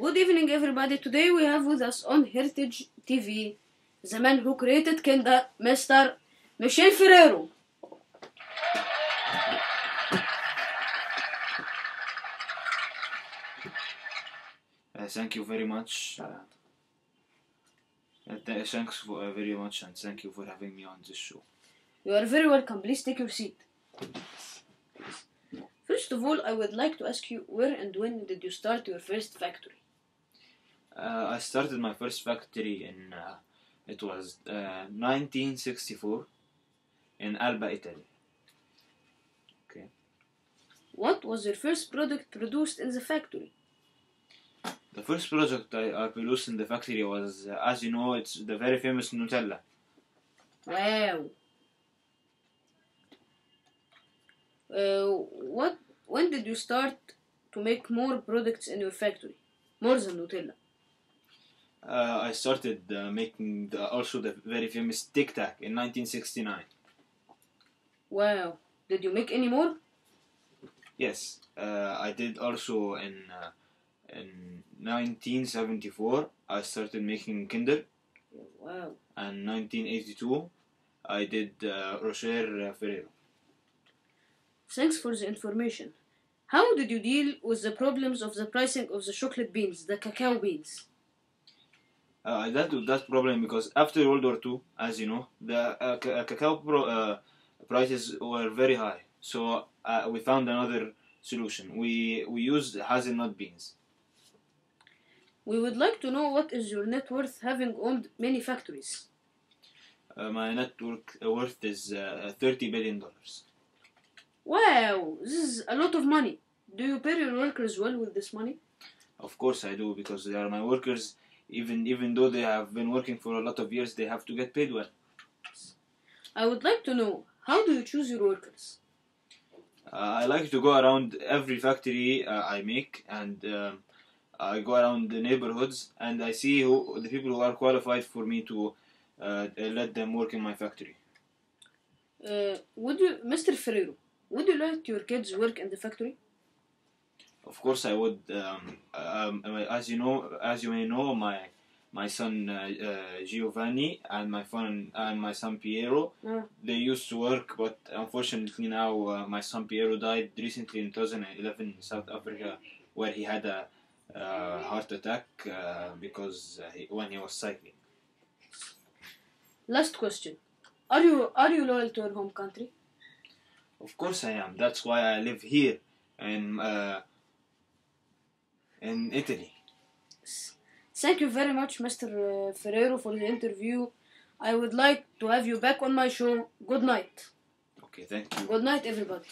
Good evening, everybody. Today we have with us on Heritage TV the man who created Kinder, Mr. Michele Ferrero. Thank you very much. Thanks very much, and thank you for having me on this show. You are very welcome. Please take your seat. First of all, I would like to ask you, where and when did you start your first factory? I started my first factory in it was 1964 in Alba, Italy. Okay. What was your first product produced in the factory? The first project I produced in the factory was, as you know, it's the very famous Nutella. Wow. When did you start to make more products in your factory, more than Nutella? I started making also the very famous Tic Tac in 1969. Wow. Did you make any more? Yes, I did also in 1974. I started making Kinder. Wow. And 1982, I did Michele Ferrero. Thanks for the information. How did you deal with the problems of the pricing of the chocolate beans, the cacao beans? I dealt with that problem because after World War II, as you know, the cacao prices were very high. So we found another solution. We used hazelnut beans. We would like to know, what is your net worth having owned many factories? My net worth is $30 billion. Wow, this is a lot of money. Do you pay your workers well with this money? Of course I do, because they are my workers. Even though they have been working for a lot of years, they have to get paid well. I would like to know, how do you choose your workers? I like to go around every factory I make, and I go around the neighborhoods, and I see the people who are qualified for me to let them work in my factory. Mr. Ferrero, would you let your kids work in the factory? Of course I would. As you may know, my son Giovanni and my son Piero, they used to work, but unfortunately now my son Piero died recently in 2011 in South Africa, where he had a heart attack when he was cycling. Last question: Are you loyal to your home country? Of course I am. That's why I live here in Italy. Thank you very much, Mr. Ferrero, for the interview. I would like to have you back on my show. Good night. Okay, thank you. Good night, everybody.